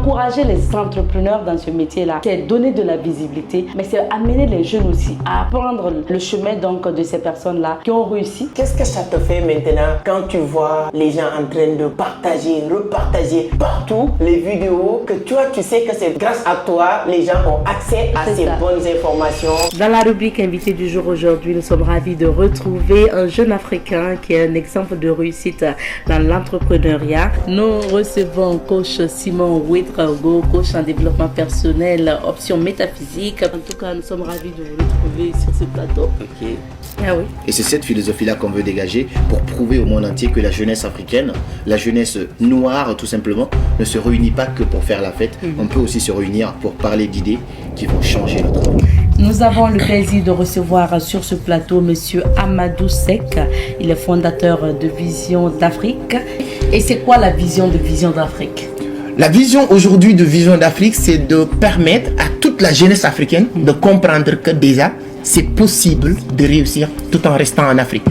encourager les entrepreneurs dans ce métier-là, c'est donner de la visibilité, mais c'est amener les jeunes aussi à prendre le chemin donc de ces personnes-là qui ont réussi. Qu'est-ce que ça te fait maintenant quand tu vois les gens en train de partager, repartager partout les vidéos que toi tu sais que c'est grâce à toi les gens ont accès à ces bonnes informations? Dans la rubrique invité du jour aujourd'hui, nous sommes ravis de retrouver un jeune Africain qui est un exemple de réussite dans l'entrepreneuriat. Nous recevons coach Simon Ouedraogo, coach en développement personnel, option métaphysique. En tout cas, nous sommes ravis de vous retrouver sur ce plateau. Ok. Ah oui. Et c'est cette philosophie-là qu'on veut dégager pour prouver au monde entier que la jeunesse africaine, la jeunesse noire tout simplement, ne se réunit pas que pour faire la fête. On peut aussi se réunir pour parler d'idées qui vont changer notre monde. Nous avons le plaisir de recevoir sur ce plateau Monsieur Amadou Seck. Il est fondateur de Vision d'Afrique. Et c'est quoi la vision de Vision d'Afrique? La vision aujourd'hui de Vision d'Afrique, c'est de permettre à toute la jeunesse africaine de comprendre que déjà, c'est possible de réussir tout en restant en Afrique.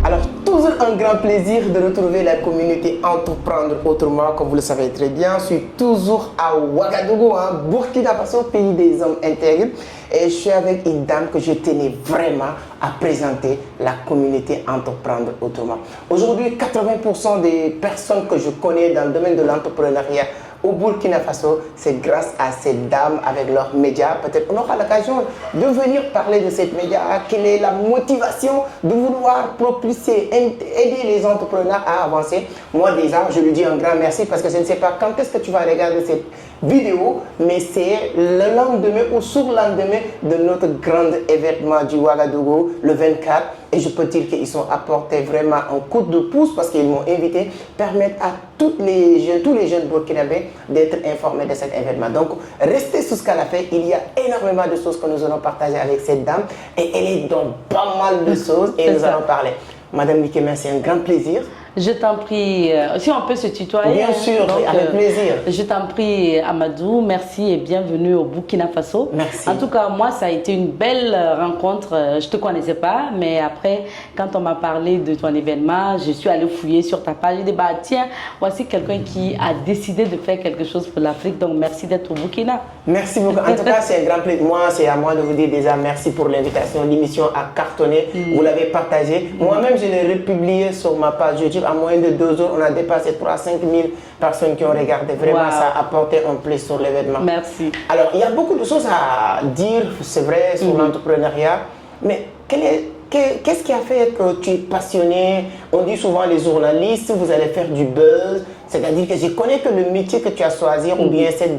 Alors, toujours un grand plaisir de retrouver la communauté Entreprendre Autrement. Comme vous le savez très bien, je suis toujours à Ouagadougou, Burkina Faso, pays des hommes intègres. Et je suis avec une dame que je tenais vraiment à présenter, la communauté Entreprendre Autrement. Aujourd'hui, 80% des personnes que je connais dans le domaine de l'entrepreneuriat au Burkina Faso, c'est grâce à ces dames avec leurs médias. Peut-être on aura l'occasion de venir parler de ces médias. Quelle est la motivation de vouloir propulser, aider les entrepreneurs à avancer? Moi déjà, je lui dis un grand merci parce que je ne sais pas quand est-ce que tu vas regarder cette vidéo, mais c'est le lendemain ou sur le lendemain de notre grand événement du Ouagadougou, le 24. Et je peux dire qu'ils ont apporté vraiment un coup de pouce parce qu'ils m'ont invité, permettre à tous les jeunes burkinabés d'être informés de cet événement. Donc, restez sur ce qu'elle a fait. Il y a énormément de choses que nous allons partager avec cette dame et elle est dans pas mal de choses et nous allons parler. Madame Likema, c'est un grand plaisir. Je t'en prie, si on peut se tutoyer. Bien sûr, donc, avec plaisir. Je t'en prie, Amadou, merci et bienvenue au Burkina Faso. Merci. En tout cas, moi, ça a été une belle rencontre. Je ne te connaissais pas, mais après, quand on m'a parlé de ton événement, je suis allée fouiller sur ta page. J'ai dit, bah, tiens, voici quelqu'un qui a décidé de faire quelque chose pour l'Afrique. Donc, merci d'être au Burkina. Merci beaucoup. En tout cas, c'est un grand plaisir. Moi, c'est à moi de vous dire déjà merci pour l'invitation. L'émission a cartonné. Vous l'avez partagée. Moi-même, je l'ai republié sur ma page YouTube. À moins de 2 jours, on a dépassé 3 à 5 000 personnes qui ont regardé. Vraiment, ça a apporté un plus sur l'événement. Merci. Alors, il y a beaucoup de choses à dire, c'est vrai, sur l'entrepreneuriat. Mais qu'est-ce qui a fait que tu es passionné? On dit souvent les journalistes, vous allez faire du buzz. C'est-à-dire que je connais que le métier que tu as choisi, ou bien cette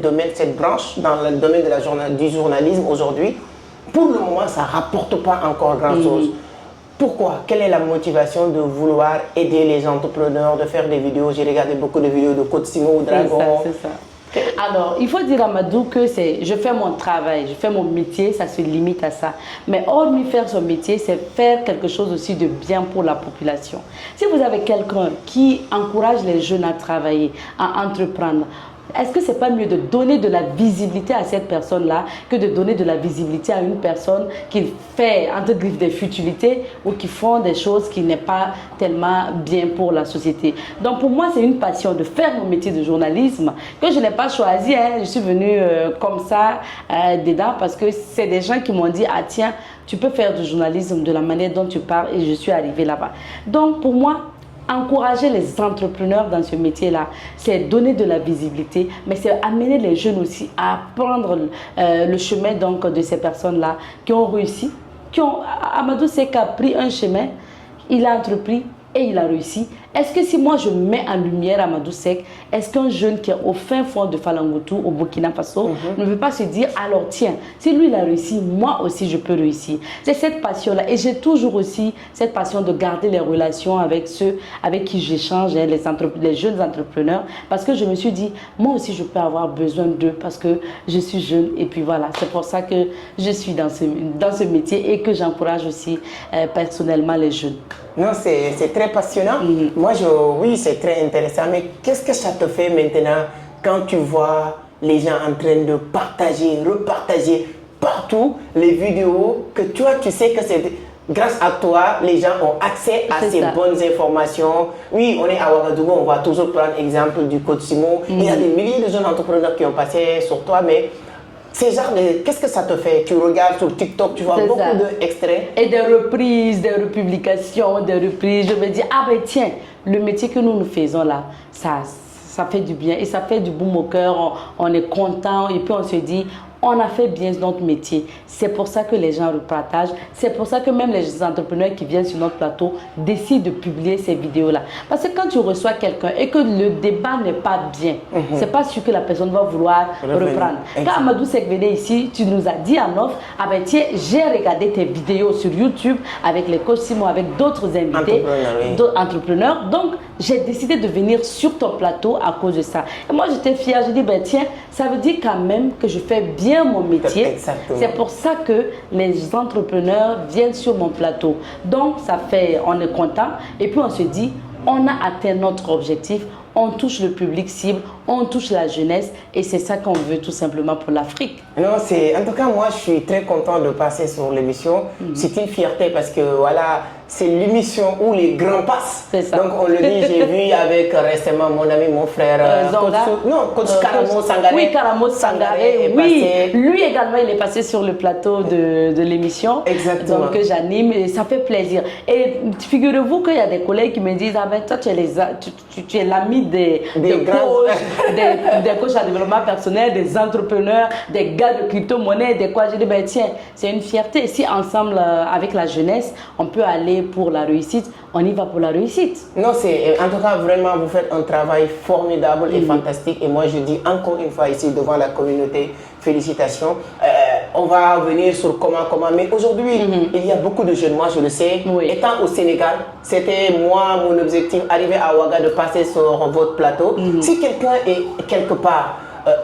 branche dans le domaine du journalisme aujourd'hui, pour le moment, ça ne rapporte pas encore grand-chose. Pourquoi? Quelle est la motivation de vouloir aider les entrepreneurs, de faire des vidéos? J'ai regardé beaucoup de vidéos de Coach Simon Ouedraogo. C'est ça. Alors, il faut dire à Amadou que je fais mon travail, je fais mon métier, ça se limite à ça. Mais hormis faire son métier, c'est faire quelque chose aussi de bien pour la population. Si vous avez quelqu'un qui encourage les jeunes à travailler, à entreprendre, est-ce que c'est pas mieux de donner de la visibilité à cette personne-là que de donner de la visibilité à une personne qui fait, entre griffes, des futilités ou qui font des choses qui n'est pas tellement bien pour la société? Donc pour moi, c'est une passion de faire mon métier de journalisme que je n'ai pas choisi. Je suis venue comme ça dedans parce que c'est des gens qui m'ont dit, ah tiens, tu peux faire du journalisme de la manière dont tu parles, et je suis arrivée là-bas. Donc pour moi, encourager les entrepreneurs dans ce métier-là, c'est donner de la visibilité, mais c'est amener les jeunes aussi à prendre le chemin donc, de ces personnes-là qui ont réussi. Amadou Seck a pris un chemin, il a entrepris et il a réussi. Est-ce que si moi je mets en lumière Amadou Seck, est-ce qu'un jeune qui est au fin fond de Falangoutou, au Burkina Faso, ne veut pas se dire, alors tiens, si lui il a réussi, moi aussi je peux réussir? C'est cette passion-là. Et j'ai toujours aussi cette passion de garder les relations avec ceux avec qui j'échange, les jeunes entrepreneurs, parce que je me suis dit, moi aussi je peux avoir besoin d'eux parce que je suis jeune. Et puis voilà, c'est pour ça que je suis dans ce métier et que j'encourage aussi personnellement les jeunes. Non, c'est très passionnant. Moi, oui, c'est très intéressant. Mais qu'est-ce que ça te fait maintenant quand tu vois les gens en train de partager, repartager partout les vidéos que toi, tu sais que c'est grâce à toi, les gens ont accès à ces bonnes informations. Oui, on est à Ouagadougou, on va toujours prendre l'exemple du coach Simon. Il y a des milliers de jeunes entrepreneurs qui ont passé sur toi, mais ces genres de... Qu'est-ce que ça te fait? Tu regardes sur TikTok, tu vois beaucoup d'extraits. Et des reprises, des republications, des reprises. Je me dis, ah ben tiens, le métier que nous faisons là, ça fait du bien et ça fait du boum au cœur. On est content et puis on se dit, on a fait bien notre métier. C'est pour ça que les gens repartagent. C'est pour ça que même les entrepreneurs qui viennent sur notre plateau décident de publier ces vidéos-là. Parce que quand tu reçois quelqu'un et que le débat n'est pas bien, c'est pas sûr que la personne va vouloir reprendre. Quand Amadou Seck venait ici, tu nous as dit en offre, ah ben tiens, j'ai regardé tes vidéos sur YouTube avec les coachs Simon, avec d'autres invités, d'autres entrepreneurs. Donc, j'ai décidé de venir sur ton plateau à cause de ça. Et moi, j'étais fière. Je dis, ben tiens, ça veut dire quand même que je fais bien mon métier. C'est pour ça que les entrepreneurs viennent sur mon plateau. Donc, ça fait, on est content. Et puis, on se dit, on a atteint notre objectif. On touche le public cible, on touche la jeunesse et c'est ça qu'on veut tout simplement pour l'Afrique. Non, en tout cas, moi, je suis très content de passer sur l'émission. C'est une fierté parce que voilà, c'est l'émission où les grands passent. C'est ça. Donc, on le dit, j'ai vu avec récemment mon ami, mon frère, coach Karamo Sangaré. Oui, Karamo Sangaré, oui. Lui également, il est passé sur le plateau de l'émission. Exactement. Donc, que j'anime et ça fait plaisir. Et figurez-vous qu'il y a des collègues qui me disent, ah ben toi, tu es l'ami des coachs à développement personnel, des entrepreneurs, des gars de crypto-monnaie, des quoi. Je dis, ben tiens, c'est une fierté. Si ensemble, avec la jeunesse, on peut aller pour la réussite, on y va pour la réussite. Non, en tout cas, vraiment, vous faites un travail formidable et fantastique. Et moi, je dis encore une fois ici, devant la communauté, félicitations. On va venir sur comment. Mais aujourd'hui, il y a beaucoup de jeunes, moi je le sais. Étant au Sénégal, c'était moi, mon objectif, arriver à Ouaga, de passer sur votre plateau. Si quelqu'un est quelque part,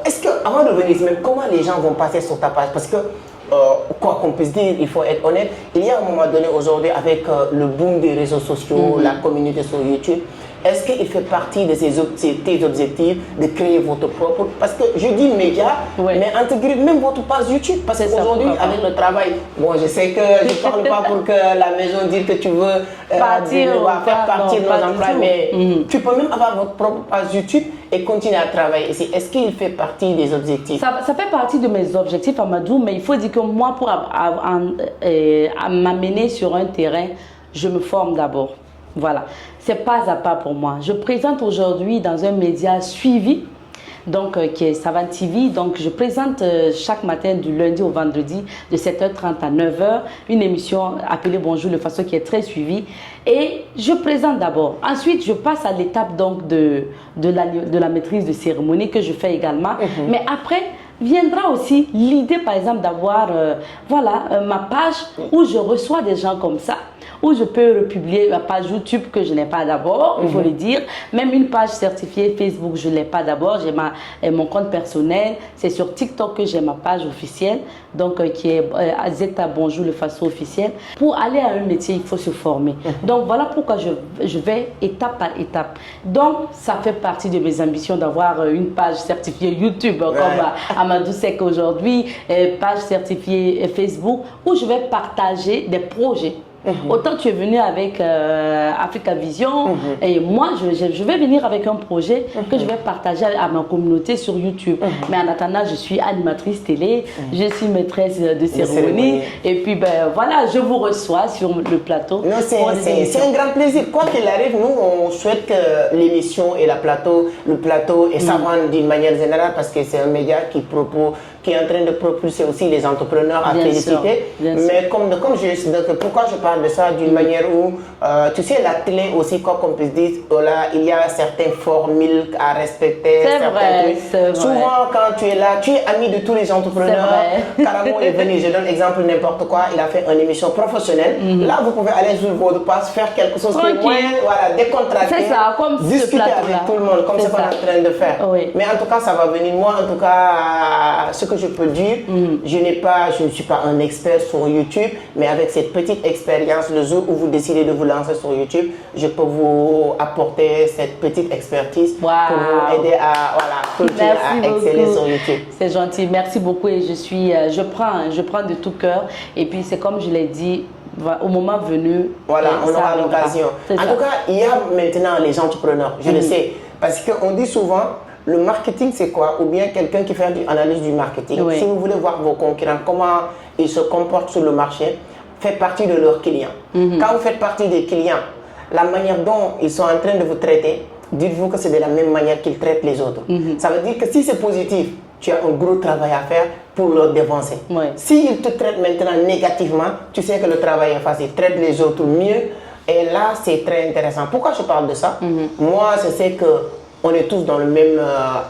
est-ce que, avant de venir, même comment les gens vont passer sur ta page? Parce que, quoi qu'on puisse dire, il faut être honnête, il y a un moment donné aujourd'hui, avec le boom des réseaux sociaux, la communauté sur YouTube, est-ce qu'il fait partie de tes objectifs de créer votre propre... Parce que je dis média, mais intégrer même votre page YouTube. Parce qu'aujourd'hui, avec le travail, bon, je sais que je ne parle pas pour que la maison dise que tu veux faire partie de nos emplois, mais tu peux même avoir votre propre page YouTube et continuer à travailler ici. Est-ce qu'il fait partie des objectifs? Ça fait partie de mes objectifs, Amadou, mais il faut dire que moi, pour m'amener sur un terrain, je me forme d'abord. Voilà, c'est pas à pas pour moi. Je présente aujourd'hui dans un média suivi, donc qui est Savane TV. Donc je présente chaque matin du lundi au vendredi de 7h30 à 9h une émission appelée Bonjour le Faso qui est très suivie. Et je présente d'abord. Ensuite, je passe à l'étape donc de la maîtrise de cérémonie que je fais également. Mais après, viendra aussi l'idée par exemple d'avoir ma page où je reçois des gens comme ça, où je peux republier ma page YouTube que je n'ai pas d'abord, il faut le dire. Même une page certifiée Facebook, je ne l'ai pas d'abord. J'ai mon compte personnel. C'est sur TikTok que j'ai ma page officielle, donc qui est Zeta Bonjour le Faso officiel. Pour aller à un métier, il faut se former. Donc voilà pourquoi je vais étape par étape. Donc ça fait partie de mes ambitions d'avoir une page certifiée YouTube, comme Amadou Seck aujourd'hui, page certifiée Facebook, où je vais partager des projets. Autant tu es venu avec Africa Vision et moi je vais venir avec un projet que je vais partager à ma communauté sur YouTube. Mais en attendant, je suis animatrice télé, je suis maîtresse de cérémonie et puis voilà, je vous reçois sur le plateau. C'est un grand plaisir. Quoi qu'il arrive, nous on souhaite que l'émission et le plateau et Savane d'une manière générale, parce que c'est un média qui est en train de propulser aussi les entrepreneurs à féliciter. Mais pourquoi je parle de ça d'une manière où, tu sais, la télé aussi, quoi qu'on puisse dire, il y a certaines formules à respecter. C'est vrai. Souvent, quand tu es là, tu es ami de tous les entrepreneurs. Karamo est venu, je donne exemple n'importe quoi, il a fait une émission professionnelle. Là, vous pouvez aller sur votre page, faire quelque chose qui est moins décontracté. C'est ça, comme discuter avec tout le monde, comme c'est qu'on est en train de faire. Mais en tout cas, ça va venir. Moi, en tout cas, ce que je peux dire, je ne suis pas un expert sur YouTube, mais avec cette petite expérience, le jour où vous décidez de vous lancer sur YouTube, je peux vous apporter cette petite expertise pour vous aider à continuer à exceller sur YouTube. C'est gentil, merci beaucoup et je prends de tout cœur. Et puis c'est comme je l'ai dit, au moment venu, voilà, on ça aura arrivera. l'occasion. En tout cas, il y a maintenant les entrepreneurs, je le sais, parce qu'on dit souvent, le marketing c'est quoi? Ou bien quelqu'un qui fait une analyse du marketing. Oui. Si vous voulez voir vos concurrents, comment ils se comportent sur le marché, faites partie de leurs clients. Quand vous faites partie des clients, la manière dont ils sont en train de vous traiter, dites-vous que c'est de la même manière qu'ils traitent les autres. Ça veut dire que si c'est positif, tu as un gros travail à faire pour leur dévancer. Oui. S'ils te traitent maintenant négativement, tu sais que le travail est facile. Traite les autres mieux. Et là, c'est très intéressant. Pourquoi je parle de ça? Moi, je sais qu'on est tous dans le même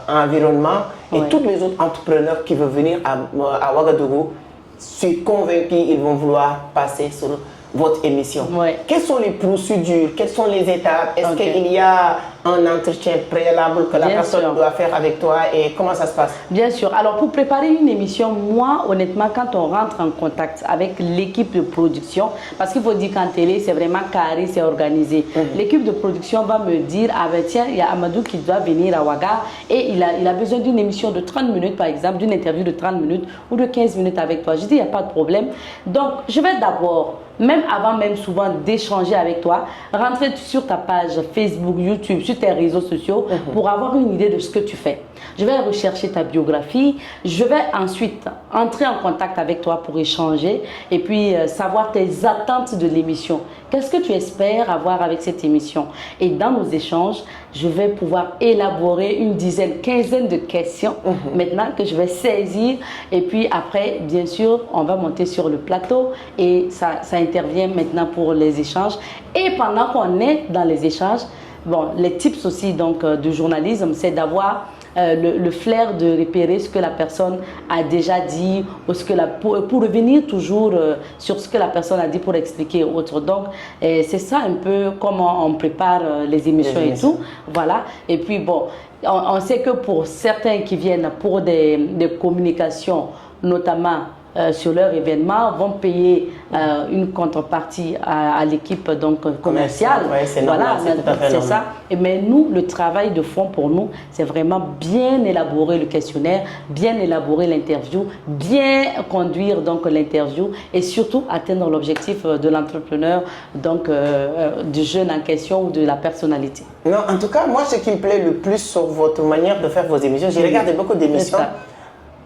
environnement. Et tous les autres entrepreneurs qui veulent venir à Ouagadougou, je suis convaincu qu'ils vont vouloir passer sur votre émission. Quelles sont les procédures? Quelles sont les étapes? Est-ce qu'il y a un entretien préalable que la personne doit faire avec toi et comment ça se passe? Bien sûr. Alors, pour préparer une émission, moi, honnêtement, quand on rentre en contact avec l'équipe de production, parce qu'il faut dire qu'en télé, c'est vraiment carré, c'est organisé. L'équipe de production va me dire, ah ben tiens, il y a Amadou qui doit venir à Ouaga et il a besoin d'une émission de 30 minutes, par exemple, d'une interview de 30 minutes ou de 15 minutes avec toi. Je dis, il n'y a pas de problème. Donc, je vais d'abord, même avant même souvent d'échanger avec toi, rentrer sur ta page Facebook, YouTube, sur tes réseaux sociaux pour avoir une idée de ce que tu fais. Je vais rechercher ta biographie, je vais ensuite entrer en contact avec toi pour échanger et puis savoir tes attentes de l'émission. Qu'est-ce que tu espères avoir avec cette émission? Et dans nos échanges, je vais pouvoir élaborer une dizaine, quinzaine de questions maintenant que je vais saisir et puis après, bien sûr, on va monter sur le plateau et ça intervient maintenant pour les échanges. Et pendant qu'on est dans les échanges, bon, les tips aussi donc, du journalisme, c'est d'avoir le flair de repérer ce que la personne a déjà dit ou pour revenir toujours sur ce que la personne a dit pour expliquer autre. Donc, c'est ça un peu comment on prépare les émissions et tout. Voilà. Et puis, bon, on sait que pour certains qui viennent pour des communications, notamment sur leur événement, vont payer une contrepartie à l'équipe donc commerciale. C'est normal, c'est ça. Mais nous, le travail de fond pour nous, c'est vraiment bien élaborer le questionnaire, bien élaborer l'interview, bien conduire donc l'interview et surtout atteindre l'objectif de l'entrepreneur, donc du jeune en question ou de la personnalité. Non, en tout cas, moi, ce qui me plaît le plus sur votre manière de faire vos émissions, j'ai regardé beaucoup d'émissions.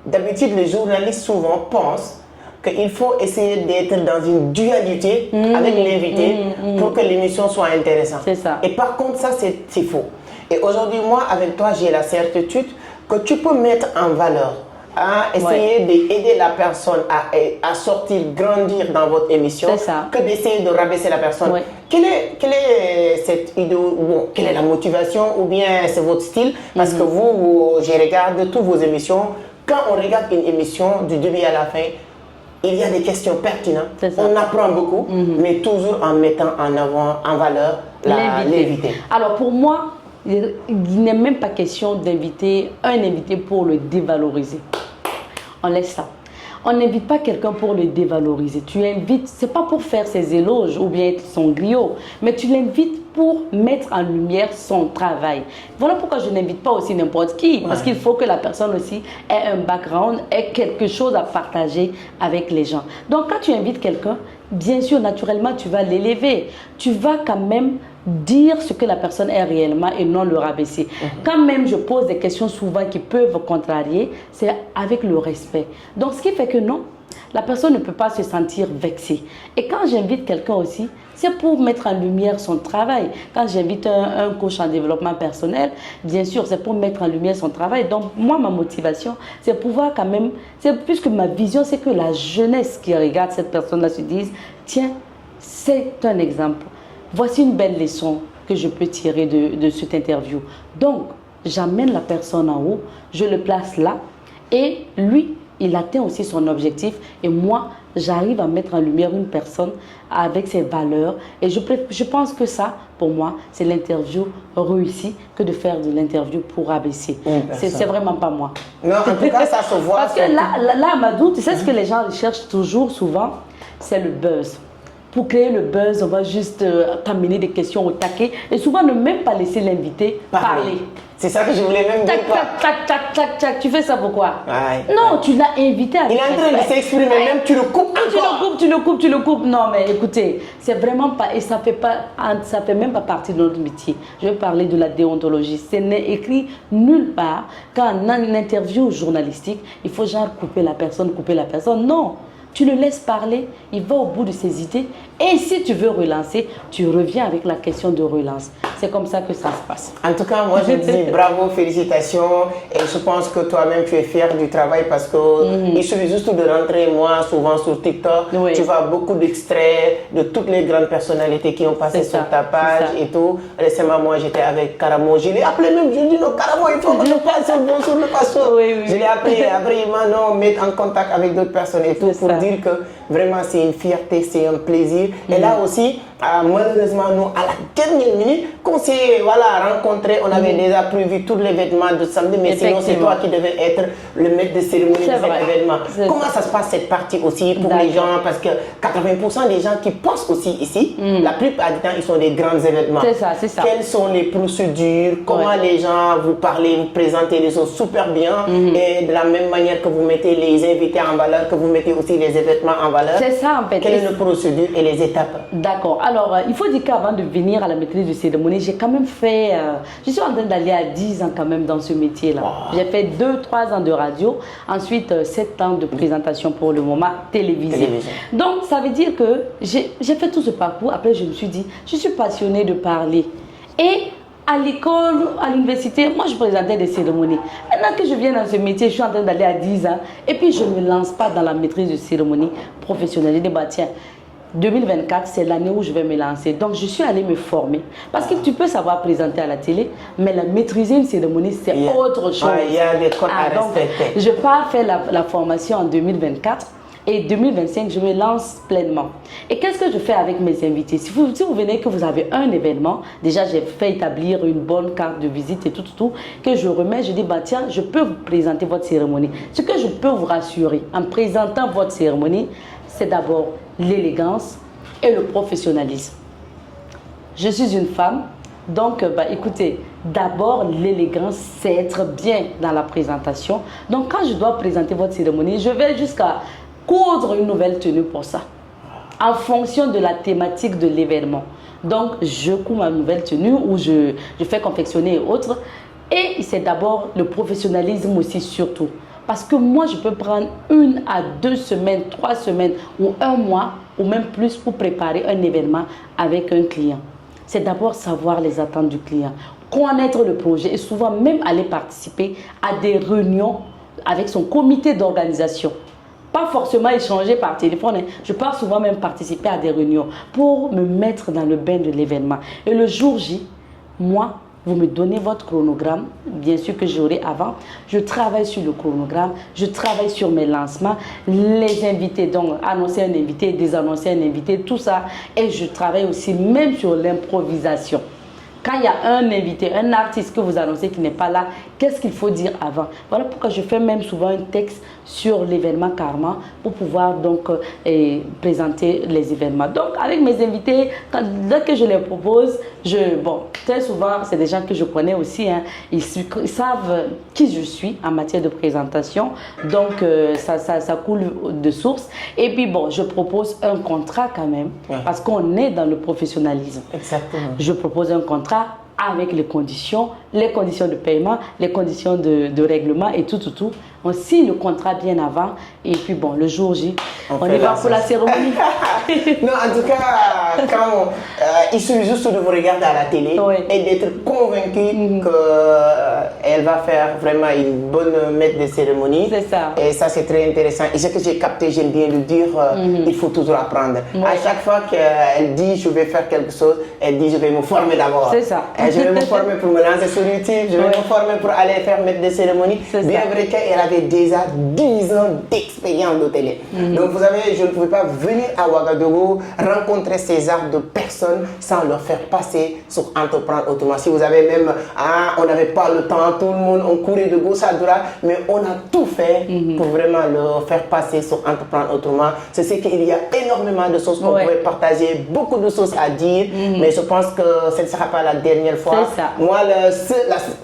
D'habitude, les journalistes souvent pensent qu'il faut essayer d'être dans une dualité avec l'invité pour que l'émission soit intéressante. C'est ça. Et par contre, ça, c'est faux. Et aujourd'hui, moi, avec toi, j'ai la certitude que tu peux mettre en valeur, essayer d'aider la personne à sortir, grandir dans votre émission, que d'essayer de rabaisser la personne. Quelle est cette idée, quelle est la motivation ou bien c'est votre style? Parce que vous, je regarde toutes vos émissions. Quand on regarde une émission du début à la fin, il y a des questions pertinentes. On apprend beaucoup, mais toujours en mettant en avant, en valeur, l'invité. Alors pour moi, il n'est même pas question d'inviter un invité pour le dévaloriser. On laisse ça. On n'invite pas quelqu'un pour le dévaloriser. Tu l'invites, ce n'est pas pour faire ses éloges ou bien être son griot, mais tu l'invites pour mettre en lumière son travail. Voilà pourquoi je n'invite pas aussi n'importe qui, parce qu'il faut que la personne aussi ait un background, ait quelque chose à partager avec les gens. Donc quand tu invites quelqu'un, bien sûr, naturellement, tu vas l'élever. Tu vas quand même dire ce que la personne est réellement et non le rabaisser. Quand même je pose des questions souvent qui peuvent contrarier, c'est avec le respect. Donc ce qui fait que non, la personne ne peut pas se sentir vexée. Et quand j'invite quelqu'un aussi, c'est pour mettre en lumière son travail. Quand j'invite un coach en développement personnel, bien sûr, c'est pour mettre en lumière son travail. Donc moi, ma motivation, c'est pouvoir quand même, puisque ma vision, c'est que la jeunesse qui regarde cette personne-là se dise, tiens, c'est un exemple. Voici une belle leçon que je peux tirer de cette interview. Donc, j'amène la personne en haut, je le place là et lui, il atteint aussi son objectif et moi, j'arrive à mettre en lumière une personne avec ses valeurs et je pense que ça, pour moi, c'est l'interview réussie que de faire de l'interview pour abaisser. C'est vraiment pas moi. Non, en tout cas, ça se voit. Parce que là, Amadou, tu sais ce que les gens recherchent toujours, souvent, c'est le buzz. Pour créer le buzz, on va juste t'amener des questions au taquet et souvent ne même pas laisser l'invité parler. C'est ça que je voulais même dire. Tac, tu fais ça pourquoi? Ouais. Non, tu l'as invité à... Il est en train de s'exprimer, même tu le coupes encore. Tu le coupes. Non, mais écoutez, c'est vraiment pas... Et ça fait même pas partie de notre métier. Je vais parler de la déontologie. Ce n'est écrit nulle part quand on a une interview journalistique, il faut genre couper la personne. Non. Tu le laisses parler, il va au bout de ses idées. Et si tu veux relancer, tu reviens avec la question de relance. C'est comme ça que ça se passe. En tout cas, moi je dis bravo, félicitations. Et je pense que toi-même tu es fier du travail parce que il suffit juste de rentrer, moi, souvent sur TikTok. Oui. Tu vois beaucoup d'extraits de toutes les grandes personnalités qui ont passé sur ta page et tout. Récemment, moi j'étais avec Karamo. Je l'ai appelé même, je lui ai dit non, Karamo, il faut que tu passes sur le passeport. Oui. Je l'ai appelé, après il m'a mettre en contact avec d'autres personnes et tout pour dire que vraiment c'est une fierté, c'est un plaisir. Et là aussi, malheureusement, nous, à la dernière minute, qu'on s'est rencontrés, on avait déjà prévu tout l'événement de samedi, mais sinon c'est toi qui devais être le maître de cérémonie de cet événement. Comment ça se passe cette partie aussi pour les gens? Parce que 80% des gens qui passent aussi ici, la plupart du temps, ils sont des grands événements. C'est ça. Quelles sont les procédures? Comment les gens vous parlez, vous présentez les choses super bien et de la même manière que vous mettez les invités en valeur, que vous mettez aussi les événements en valeur. C'est ça en fait. Quelle est la procédure et les étapes? D'accord. Alors, il faut dire qu'avant de venir à la maîtrise de cérémonie, j'ai quand même fait... je suis en train d'aller à 10 ans quand même dans ce métier-là. Wow. J'ai fait 2-3 ans de radio, ensuite 7 ans de présentation pour le moment télévisée. Donc, ça veut dire que j'ai fait tout ce parcours. Après, je me suis dit, je suis passionnée de parler. Et à l'école, à l'université, moi je présentais des cérémonies. Maintenant que je viens dans ce métier, je suis en train d'aller à 10 ans et puis je ne me lance pas dans la maîtrise de cérémonie professionnelle. Je dis, bah tiens, 2024, c'est l'année où je vais me lancer. Donc, je suis allée me former. Parce que tu peux savoir présenter à la télé, mais maîtriser une cérémonie, c'est autre chose. Il y a des codes à respecter. Je pars faire la formation en 2024. Et 2025, je me lance pleinement. Et qu'est-ce que je fais avec mes invités? Si vous venez que vous avez un événement, déjà j'ai fait établir une bonne carte de visite et tout, que je remets, je dis, bah tiens, je peux vous présenter votre cérémonie. Ce que je peux vous rassurer en présentant votre cérémonie, c'est d'abord l'élégance et le professionnalisme. Je suis une femme, donc écoutez, d'abord l'élégance, c'est être bien dans la présentation. Donc quand je dois présenter votre cérémonie, je vais jusqu'à coudre une nouvelle tenue pour ça, en fonction de la thématique de l'événement. Donc, je couds ma nouvelle tenue ou je fais confectionner et autres. Et c'est d'abord le professionnalisme aussi surtout. Parce que moi, je peux prendre 1 à 2 semaines, 3 semaines ou 1 mois ou même plus pour préparer un événement avec un client. C'est d'abord savoir les attentes du client, connaître le projet et souvent même aller participer à des réunions avec son comité d'organisation. Pas forcément échanger par téléphone, je pars souvent même participer à des réunions pour me mettre dans le bain de l'événement. Et le jour J, moi, vous me donnez votre chronogramme, bien sûr que j'aurai avant. Je travaille sur le chronogramme, je travaille sur mes lancements, les invités, donc annoncer un invité, désannoncer un invité, tout ça. Et je travaille aussi même sur l'improvisation. Quand il y a un invité, un artiste que vous annoncez qui n'est pas là, qu'est-ce qu'il faut dire avant? Voilà pourquoi je fais même souvent un texte sur l'événement Karma pour pouvoir donc présenter les événements. Donc avec mes invités, dès que je les propose, très souvent c'est des gens que je connais aussi, hein, ils savent qui je suis en matière de présentation, donc ça coule de source. Et puis bon, je propose un contrat quand même, parce qu'on est dans le professionnalisme. Exactement. Je propose un contrat avec les conditions de paiement, les conditions de règlement et tout. On signe le contrat bien avant et puis bon, le jour J, on y va pour la cérémonie. Non, en tout cas, quand il suffit juste de vous regarder à la télé et d'être convaincu qu'elle va faire vraiment une bonne maître de cérémonie. C'est ça. Et ça, c'est très intéressant. Et ce que j'ai capté, j'aime bien le dire, il faut toujours apprendre. À chaque fois qu'elle dit je vais faire quelque chose, elle dit je vais me former d'abord. C'est ça. Et je vais me former pour me lancer sur YouTube, je vais me former pour aller faire maître de cérémonie. Bien vrai qu'elle avait déjà 10 ans d'expérience de télé. Donc vous savez, je ne pouvais pas venir à Ouagadougou rencontrer ces arts de personnes sans leur faire passer sur entreprendre autrement. Si vous avez même, on n'avait pas le temps, tout le monde, on courait de gauche à droite, mais on a tout fait pour vraiment le faire passer sur entreprendre autrement. C'est ce qu'il y a énormément de choses qu'on pourrait partager, beaucoup de choses à dire, mais je pense que ce ne sera pas la dernière fois. C'est ça. Moi,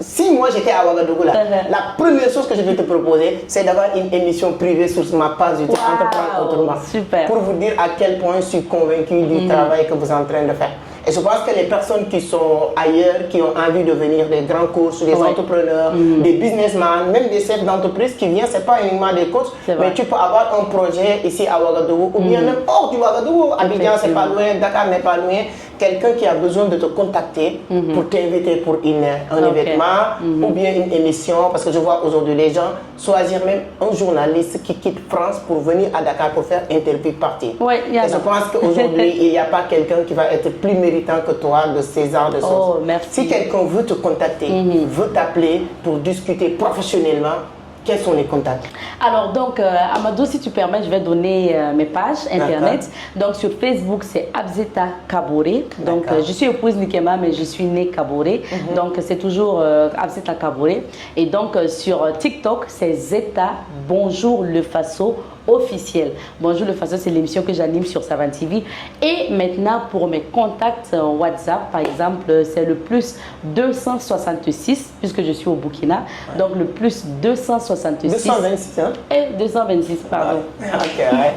si moi j'étais à Ouagadougou, là, la première chose que je vais te proposer, c'est d'avoir une émission privée sur ma page YouTube Entreprendre Autrement. Super. Pour vous dire à quel point je suis convaincu du travail que vous êtes en train de faire. Et je pense que les personnes qui sont ailleurs, qui ont envie de venir, des grands coachs, des entrepreneurs, des businessmen, même des chefs d'entreprise qui viennent, c'est pas uniquement des coachs, mais tu peux avoir un projet ici à Ouagadougou, ou bien même hors du Ouagadougou, Abidjan c'est pas loin, Dakar n'est pas loin, quelqu'un qui a besoin de te contacter pour t'inviter pour un événement ou bien une émission, parce que je vois aujourd'hui les gens choisir même un journaliste qui quitte France pour venir à Dakar pour faire interview partir. Ouais, et je pense qu'aujourd'hui, il n'y a pas quelqu'un qui va être plus méritant que toi de ces arts de choses. Oh, merci. Si quelqu'un veut te contacter, veut t'appeler pour discuter professionnellement, quels sont les contacts? Alors donc, Amadou, si tu permets, je vais donner mes pages internet. Donc sur Facebook, c'est Abzeta Kaboré. Donc je suis épouse Nikema, mais je suis née Kaboré. Donc c'est toujours Abzeta Kaboré. Et donc sur TikTok, c'est Zeta Bonjour le Faso officiel. Bonjour le Faso, c'est l'émission que j'anime sur Savan TV. Et maintenant, pour mes contacts WhatsApp, par exemple, c'est le plus 266, puisque je suis au Burkina. Donc le plus 266. 226, hein? Et 226, pardon. Ok, ouais.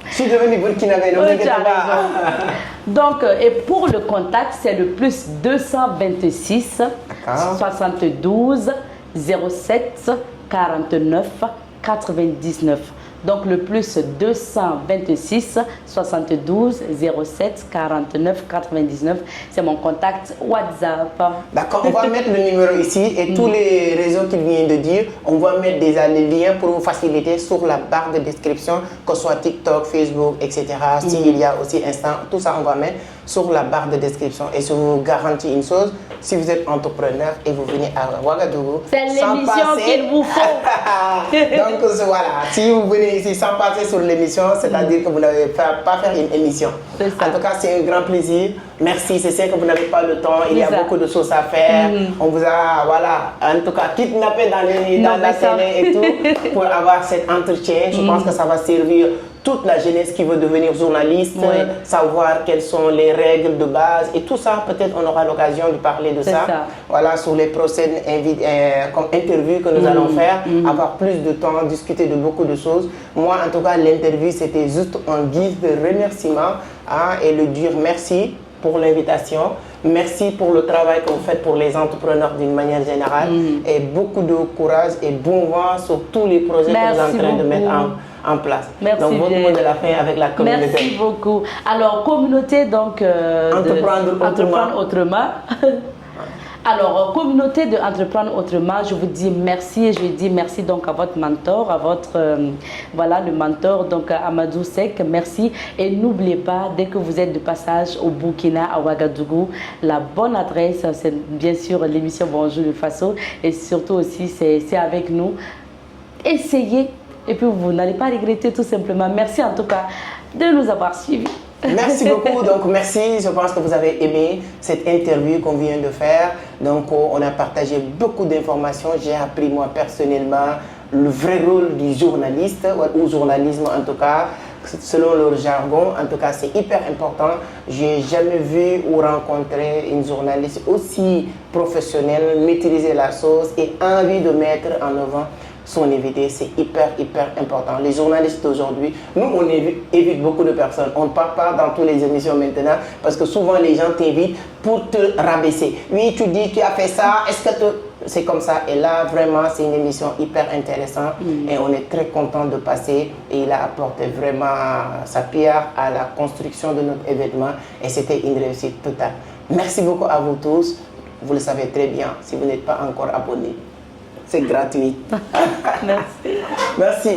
Je suis devenu burkinabé, ne t'inquiète pas. Donc, et pour le contact, c'est le plus 226 72 07 49 99. Donc le plus 226 72 07 49 99, c'est mon contact WhatsApp. D'accord, on va mettre le numéro ici et tous les réseaux qu'il vient de dire, on va mettre des liens pour vous faciliter sur la barre de description, que ce soit TikTok, Facebook, etc. S'il y a aussi Insta, tout ça on va mettre sur la barre de description. Et je vous garantis une chose, si vous êtes entrepreneur et vous venez à Ouagadougou, c'est l'émission qu'il vous faut. Donc voilà, si vous venez ici sans passer sur l'émission, c'est-à-dire que vous n'avez pas faire une émission. En tout cas, c'est un grand plaisir. Merci, c'est sûr que vous n'avez pas le temps, il y a beaucoup de choses à faire. On vous a, voilà, en tout cas, kidnappé dans la télé et tout pour avoir cet entretien. Je pense que ça va servir toute la jeunesse qui veut devenir journaliste, savoir quelles sont les règles de base et tout ça, peut-être on aura l'occasion de parler de ça. Voilà, sur les prochaines interviews que nous allons faire, avoir plus de temps, discuter de beaucoup de choses. Moi, en tout cas, l'interview, c'était juste un guise de remerciement et le dire merci pour l'invitation. Merci pour le travail que vous faites pour les entrepreneurs d'une manière générale et beaucoup de courage et bon vent sur tous les projets que vous êtes en train de mettre en place. Merci. Donc, votre mot de la fin avec la communauté. Merci beaucoup. Alors, communauté, donc, Entreprendre autrement. Alors, communauté de Entreprendre Autrement, je vous dis merci et je dis merci donc à votre mentor, à votre, voilà, le mentor, donc Amadou Seck, merci. Et n'oubliez pas, dès que vous êtes de passage au Burkina, à Ouagadougou, la bonne adresse, c'est bien sûr l'émission Bonjour le Faso et surtout aussi, c'est avec nous. Essayez et puis vous n'allez pas regretter tout simplement. Merci en tout cas de nous avoir suivis. Merci beaucoup, donc merci, je pense que vous avez aimé cette interview qu'on vient de faire. Donc on a partagé beaucoup d'informations, j'ai appris moi personnellement le vrai rôle du journaliste ou journalisme en tout cas, selon leur jargon. En tout cas c'est hyper important, j'ai jamais vu ou rencontré une journaliste aussi professionnelle, maîtriser la chose et envie de mettre en avant son invité, c'est hyper important. Les journalistes d'aujourd'hui, nous on évite beaucoup de personnes. On ne part pas dans toutes les émissions maintenant parce que souvent les gens t'invitent pour te rabaisser. Oui, tu dis tu as fait ça, est-ce que c'est comme ça? Et là vraiment c'est une émission hyper intéressante et on est très content de passer et il a apporté vraiment sa pierre à la construction de notre événement et c'était une réussite totale. Merci beaucoup à vous tous. Vous le savez très bien si vous n'êtes pas encore abonné. C'est gratuit. Merci. Merci.